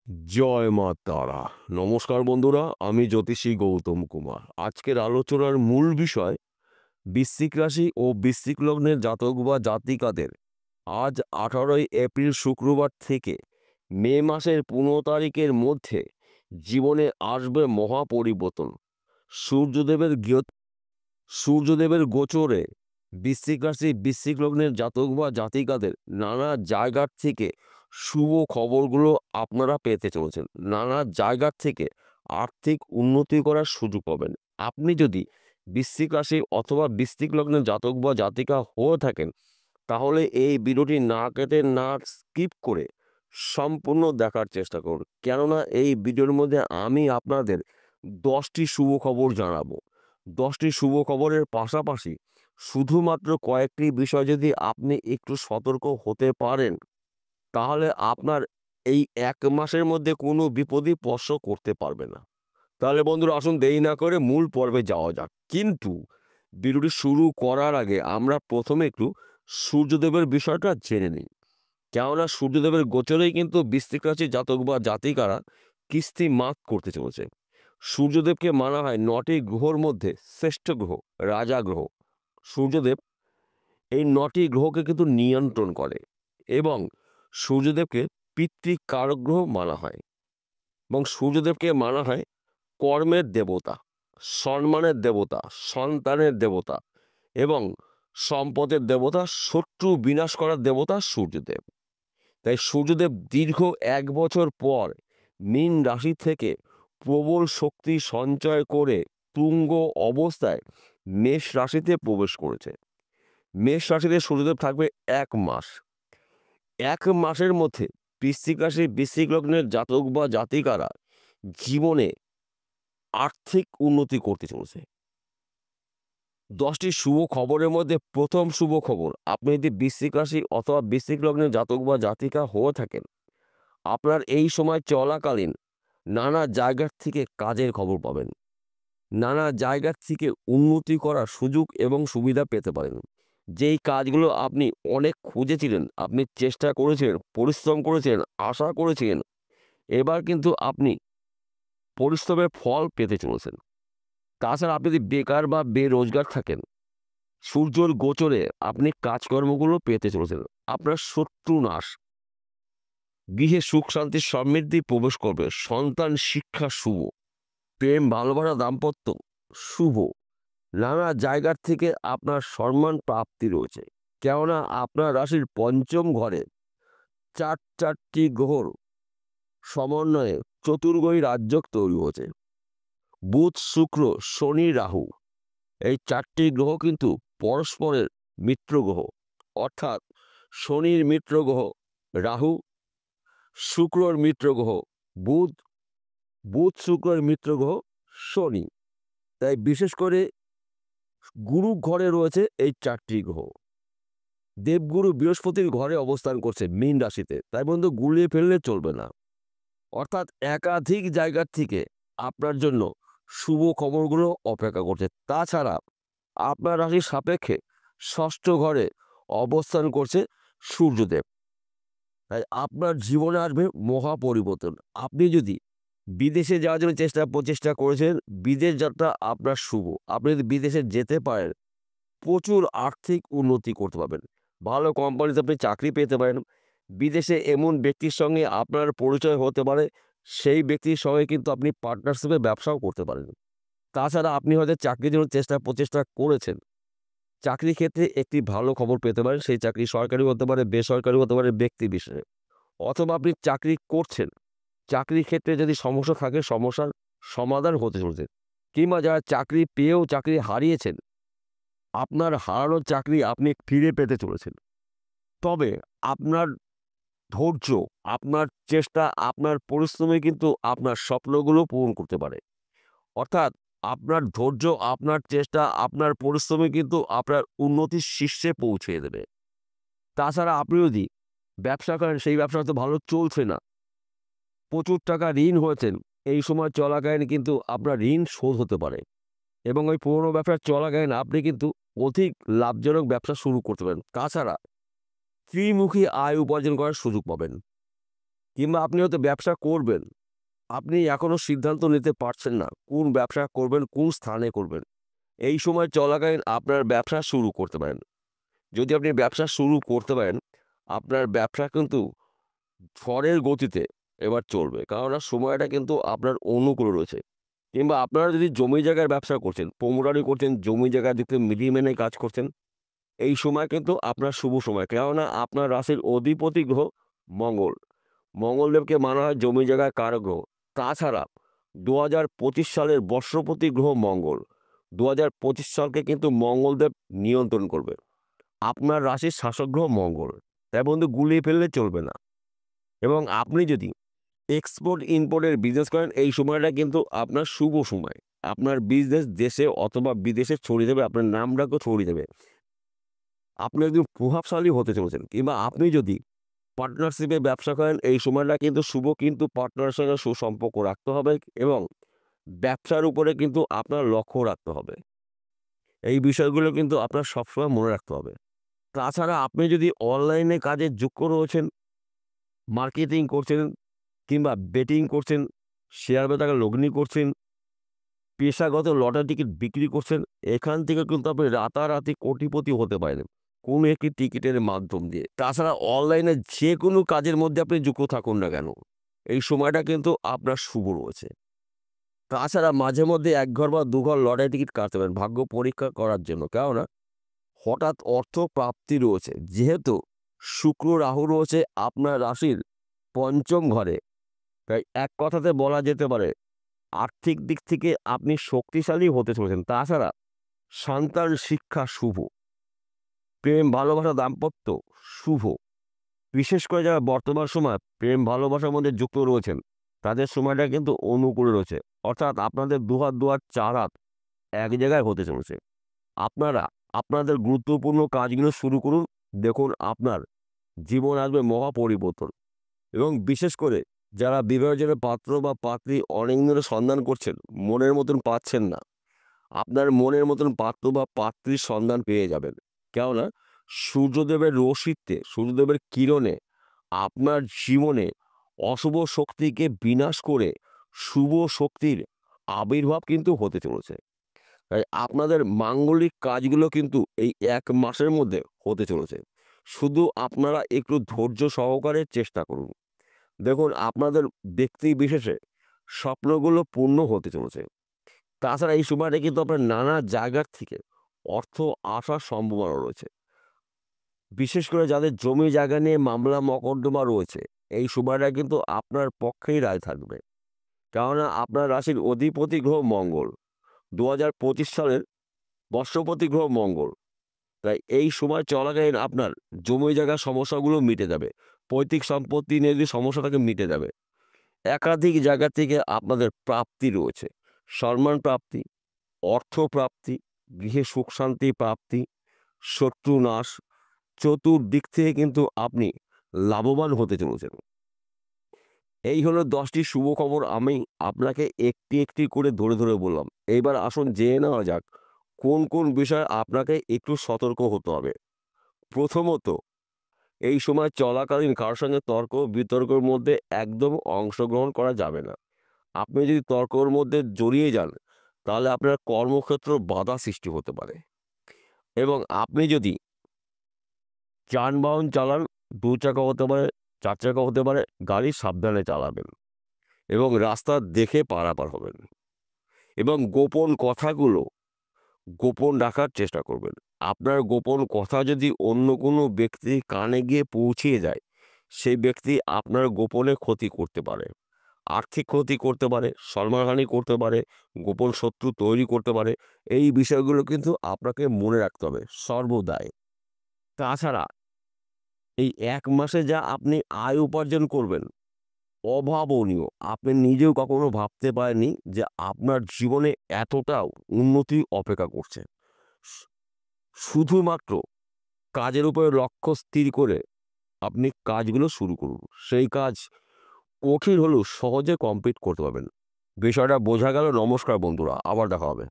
জয় মা তারা। নমস্কার বন্ধুরা, আমি জ্যোতিষী গৌতম কুমার। আজকের আলোচনার মূল বিষয় বৃশ্চিক রাশি ও বৃশ্চিক লগ্নের জাতক বা জাতিকাদের আজ 18 এপ্রিল শুক্রবার থেকে মে মাসের 15 তারিখের মধ্যে জীবনে আসবে মহা পরিবর্তন। সূর্যদেবের সূর্যদেবের গোচরে বৃশ্চিক রাশি বৃশ্চিক লগ্নের জাতক বা জাতিকাদের নানা জায়গার থেকে শুভ খবরগুলো আপনারা পেতে চলেছেন। নানা জায়গার থেকে আর্থিক উন্নতি করার সুযোগ পাবেন। আপনি যদি বৃশ্চিক রাশি অথবা বৃশ্চিক লগ্নের জাতক বা জাতিকা হয়ে থাকেন, তাহলে এই ভিডিওটি না কেটে না স্কিপ করে সম্পূর্ণ দেখার চেষ্টা করুন। কেননা এই ভিডিওর মধ্যে আমি আপনাদের 10টি শুভ খবর জানাবো। 10টি শুভ খবরের পাশাপাশি শুধুমাত্র কয়েকটি বিষয় যদি আপনি একটু সতর্ক হতে পারেন, তাহলে আপনার এই 1 মাসের মধ্যে কোনো বিপদই স্পর্শ করতে পারবে না। তাহলে বন্ধুরা, আসুন দেরি না করে মূল পর্বে যাওয়া যাক। কিন্তু ভিডিওটি শুরু করার আগে আমরা প্রথমে একটু সূর্যদেবের বিষয়টা জেনে নিই। কেননা সূর্যদেবের গোচরেই কিন্তু বৃশ্চিক রাশির জাতক বা জাতিকারা কিস্তি মাত করতে চলেছে। সূর্যদেবকে মানা হয় 9টি গ্রহর মধ্যে শ্রেষ্ঠ গ্রহ, রাজা গ্রহ। সূর্যদেব এই 9টি গ্রহকে কিন্তু নিয়ন্ত্রণ করে এবং সূর্যদেবকে পিতৃকারক গ্রহ মানা হয় এবং সূর্যদেবকে মানা হয় কর্মের দেবতা, সম্মানের দেবতা, সন্তানের দেবতা এবং সম্পদের দেবতা, শত্রু বিনাশ করার দেবতা সূর্যদেব। তাই সূর্যদেব দীর্ঘ 1 বছর পর মীন রাশি থেকে প্রবল শক্তি সঞ্চয় করে তুঙ্গ অবস্থায় মেষ রাশিতে প্রবেশ করেছে। মেষ রাশিতে সূর্যদেব থাকবে 1 মাস। 1 মাসের মধ্যে বৃশ্চিক রাশি বৃশ্চিক লগ্নের জাতক বা জাতিকারা জীবনে আর্থিক উন্নতি করতে চলেছে। 10টি শুভ খবরের মধ্যে প্রথম শুভ খবর, আপনি যদি বৃশ্চিক রাশি অথবা বৃশ্চিক লগ্নের জাতক বা জাতিকা হয়ে থাকেন, আপনার এই সময় চলাকালীন নানা জায়গার থেকে কাজের খবর পাবেন। নানা জায়গার থেকে উন্নতি করার সুযোগ এবং সুবিধা পেতে পারেন। যেই কাজগুলো আপনি অনেক খুঁজেছিলেন, আপনি চেষ্টা করেছিলেন, পরিশ্রম করেছিলেন, আশা করেছিলেন, এবার কিন্তু আপনি পরিশ্রমের ফল পেতে চলেছেন। তাছাড়া আপনি যদি বেকার বা বেরোজগার থাকেন, সূর্যর গোচরে আপনি কাজকর্মগুলো পেতে চলেছেন। আপনার শত্রু নাশ, গৃহে সুখ শান্তি সমৃদ্ধি প্রবেশ করবে, সন্তান শিক্ষা শুভ, প্রেম ভালোবাসা দাম্পত্য শুভ। নানা জায়গার থেকে আপনার সম্মান প্রাপ্তি রয়েছে। কেননা আপনার রাশির পঞ্চম ঘরে চারটি গ্রহর সমন্বয়ে চতুর্গ্রহী রাজ্যক তৈরি হয়েছে। বুধ শুক্র শনি রাহু, এই 4টি গ্রহ কিন্তু পরস্পরের মিত্র গ্রহ। অর্থাৎ শনির মিত্র গ্রহ রাহু, শুক্রর মিত্র গ্রহ বুধ, বুধ শুক্রের মিত্র গ্রহ শনি। তাই বিশেষ করে গুরু ঘরে রয়েছে এই 4টি গ্রহ। দেবগুরু বৃহস্পতির ঘরে অবস্থান করছে মীন রাশিতে। তাই বন্ধু, গুলিয়ে ফেললে চলবে না। অর্থাৎ একাধিক জায়গার থেকে আপনার জন্য শুভ খবরগুলো অপেক্ষা করছে। তাছাড়া আপনার রাশির সাপেক্ষে ষষ্ঠ ঘরে অবস্থান করছে সূর্যদেব। তাই আপনার জীবনে আসবে মহা পরিবর্তন। আপনি যদি বিদেশে যাওয়ার জন্য প্রচেষ্টা করেছেন, বিদেশ যাত্রা আপনার শুভ। আপনি যদি বিদেশে যেতে পারেন, প্রচুর আর্থিক উন্নতি করতে পারবেন। ভালো কোম্পানিতে আপনি চাকরি পেতে পারেন। বিদেশে এমন ব্যক্তির সঙ্গে আপনার পরিচয় হতে পারে, সেই ব্যক্তির সঙ্গে কিন্তু আপনি পার্টনারশিপে ব্যবসাও করতে পারেন। তাছাড়া আপনি হয়তো চাকরির জন্য প্রচেষ্টা করেছেন, চাকরির ক্ষেত্রে একটি ভালো খবর পেতে পারেন। সেই চাকরি সরকারি হতে পারে, বেসরকারি হতে পারে, ব্যক্তি বিশেষে। অথবা আপনি চাকরি করছেন, চাকরির ক্ষেত্রে যদি সমস্যা থাকে, সমস্যার সমাধান হতে চলেছে। কিংবা যারা চাকরি পেয়েও চাকরি হারিয়েছেন, আপনার হারানো চাকরি আপনি ফিরে পেতে চলেছেন। তবে আপনার ধৈর্য, আপনার চেষ্টা, আপনার পরিশ্রমে কিন্তু আপনার স্বপ্নগুলো পূরণ করতে পারে। অর্থাৎ আপনার ধৈর্য, আপনার চেষ্টা, আপনার পরিশ্রমে কিন্তু আপনার উন্নতির শীর্ষে পৌঁছে দেবে। তাছাড়া আপনি যদি ব্যবসা করেন, সেই ব্যবসা হয়তো ভালো চলছে না, প্রচুর টাকা ঋণ হয়েছেন, এই সময় চলাকালীন কিন্তু আপনার ঋণ শোধ হতে পারে এবং ওই পুরনো ব্যবসা চলাকালীন আপনি কিন্তু অধিক লাভজনক ব্যবসা শুরু করতে পারেন। তাছাড়া ত্রিমুখী আয় উপার্জন করার সুযোগ পাবেন। কিংবা আপনি হয়তো ব্যবসা করবেন, আপনি এখনো সিদ্ধান্ত নিতে পারছেন না কোন ব্যবসা করবেন, কোন স্থানে করবেন। এই সময় চলাকালীন আপনার ব্যবসা শুরু করতে পারেন। যদি আপনি ব্যবসা শুরু করতে পারেন, আপনার ব্যবসা কিন্তু ঝড়ের গতিতে এবার চলবে। কেননা সময়টা কিন্তু আপনার অনুকূলে রয়েছে। কিংবা আপনারা যদি জমি জায়গার ব্যবসা করছেন, পোমরানি করছেন, জমি জায়গার দিক থেকে মিডিয়েমেনে কাজ করছেন, এই সময় কিন্তু আপনার শুভ সময়। কেননা আপনার রাশির অধিপতি গ্রহ মঙ্গল। মঙ্গলদেবকে মানা হয় জমি জায়গার কারক গ্রহ। তাছাড়া ২০২৫ সালের বর্ষপতি গ্রহ মঙ্গল। ২০২৫ সালকে কিন্তু মঙ্গলদেব নিয়ন্ত্রণ করবে। আপনার রাশির শাসক গ্রহ মঙ্গল। তাই বন্ধু গুলিয়ে ফেললে চলবে না। এবং আপনি যদি এক্সপোর্ট ইম্পোর্টের বিজনেস করেন, এই সময়টা কিন্তু আপনার শুভ সময়। আপনার বিজনেস দেশে অথবা বিদেশে ছড়িয়ে দেবে, আপনার নামডাকও ছড়িয়ে দেবে। আপনি একজন প্রভাবশালী হতে চলেছেন। কিংবা আপনি যদি পার্টনারশিপে ব্যবসা করেন, এই সময়টা কিন্তু শুভ, কিন্তু পার্টনারের সঙ্গে সুসম্পর্ক রাখতে হবে এবং ব্যবসার উপরে কিন্তু আপনার লক্ষ্য রাখতে হবে। এই বিষয়গুলো কিন্তু আপনার সবসময় মনে রাখতে হবে। তাছাড়া আপনি যদি অনলাইনে কাজে যুক্ত রয়েছেন, মার্কেটিং করছেন কিংবা বেটিং করছেন, শেয়ার বাজারে লগ্নি করছেন, পেশাগত লটারি টিকিট বিক্রি করছেন, এখান থেকে কিন্তু আপনি রাতারাতি কোটিপতি হতে পারেন কোনো একটি টিকিটের মাধ্যম দিয়ে। তাছাড়া অনলাইনে যে কোনো কাজের মধ্যে আপনি যুক্ত থাকুন না কেন, এই সময়টা কিন্তু আপনার শুভ রয়েছে। তাছাড়া মাঝে মধ্যে ১ ঘর বা ২ ঘর লটারি টিকিট কাটতে পারেন ভাগ্য পরীক্ষা করার জন্য। কেননা হঠাৎ অর্থ প্রাপ্তি রয়েছে। যেহেতু শুক্র রাহু রয়েছে আপনার রাশির ৫ম ঘরে, তাই এক কথাতে বলা যেতে পারে আর্থিক দিক থেকে আপনি শক্তিশালী হতে চলেছেন। তাছাড়া সন্তান শিক্ষা শুভ, প্রেম ভালোবাসা দাম্পত্য শুভ। বিশেষ করে যারা বর্তমান সময় প্রেম ভালোবাসার মধ্যে যুক্ত রয়েছেন, তাদের সময়টা কিন্তু অনুকূলে রয়েছে। অর্থাৎ আপনাদের দুহাত দুহাত চার হাত এক জায়গায় হতে চলেছে। আপনারা আপনাদের গুরুত্বপূর্ণ কাজগুলো শুরু করুন। দেখুন আপনার জীবন আসবে মহা পরিবর্তন। এবং বিশেষ করে যারা বিবাহের জন্য পাত্র বা পাত্রী অনেক ধরে সন্ধান করছেন, মনের মতন পাচ্ছেন না, আপনার মনের মতন পাত্র বা পাত্রীর সন্ধান পেয়ে যাবেন। কেননা সূর্যদেবের রশ্মিতে, সূর্যদেবের কিরণে আপনার জীবনে অশুভ শক্তিকে বিনাশ করে শুভ শক্তির আবির্ভাব কিন্তু হতে চলেছে। তাই আপনাদের মাঙ্গলিক কাজগুলো কিন্তু এই ১ মাসের মধ্যে হতে চলেছে। শুধু আপনারা একটু ধৈর্য সহকারে চেষ্টা করুন। দেখুন আপনাদের ব্যক্তি বিশেষে স্বপ্নগুলো পূর্ণ হতে চলেছে। তাছাড়া এই সময়টা কিন্তু আপনার নানা জায়গার থেকে অর্থ আসার সম্ভাবনা রয়েছে। বিশেষ করে যাদের জমি জায়গা নিয়ে মামলা মকদ্দমা রয়েছে, এই সময়টা কিন্তু আপনার পক্ষেই রায় থাকবে। কেননা আপনার রাশির অধিপতি গ্রহ মঙ্গল। ২০২৫ সালের বর্ষপতি গ্রহ মঙ্গল। তাই এই সময় চলাকালীন আপনার জমি জায়গার সমস্যাগুলো মিটে যাবে। পৈতৃক সম্পত্তি নিয়ে যদি সমস্যা থাকে মিটে যাবে। একাধিক জায়গা থেকে আপনাদের প্রাপ্তি রয়েছে। সম্মান প্রাপ্তি, অর্থ প্রাপ্তি, গৃহে সুখ শান্তি প্রাপ্তি, শত্রু নাশ, চতুর্দিক থেকে কিন্তু আপনি লাভবান হতে চলেছেন। এই হলো ১০টি শুভ খবর আমি আপনাকে একটি একটি করে ধরে ধরে বললাম। এইবার আসুন জেনে নেওয়া যাক কোন কোন বিষয়ে আপনাকে একটু সতর্ক হতে হবে। প্রথমত, এই সময় চলাকালীন কারোর সঙ্গে তর্ক বিতর্কের মধ্যে একদম অংশগ্রহণ করা যাবে না। আপনি যদি তর্কর মধ্যে জড়িয়ে যান, তাহলে আপনার কর্মক্ষেত্র বাধা সৃষ্টি হতে পারে। এবং আপনি যদি যানবাহন চালান, ২ চাকা হতে পারে, ৪ চাকা হতে পারে, গাড়ি সাবধানে চালাবেন এবং রাস্তা দেখে পারাপার হবেন। এবং গোপন কথাগুলো গোপন রাখার চেষ্টা করবেন। আপনার গোপন কথা যদি অন্য কোনো ব্যক্তির কানে গিয়ে পৌঁছিয়ে যায়, সেই ব্যক্তি আপনার গোপনে ক্ষতি করতে পারে। আর্থিক ক্ষতি করতে পারে, সম্মানহানি করতে পারে, গোপন শত্রু তৈরি করতে পারে। এই বিষয়গুলো কিন্তু আপনাকে মনে রাখতে হবে সর্বদাই। তাছাড়া এই ১ মাসে যা আপনি আয় উপার্জন করবেন, অভাবনীয়। আপনি নিজেও কখনো ভাবতে পারেননি যে আপনার জীবনে এতটা উন্নতি অপেক্ষা করছে। শু শুধুমাত্র কাজের উপরে লক্ষ্য স্থির করে আপনি কাজগুলো শুরু করুন। সেই কাজ কঠিন হলেও সহজে কমপ্লিট করতে পারবেন। বিষয়টা বোঝা গেল? নমস্কার বন্ধুরা, আবার দেখা হবে।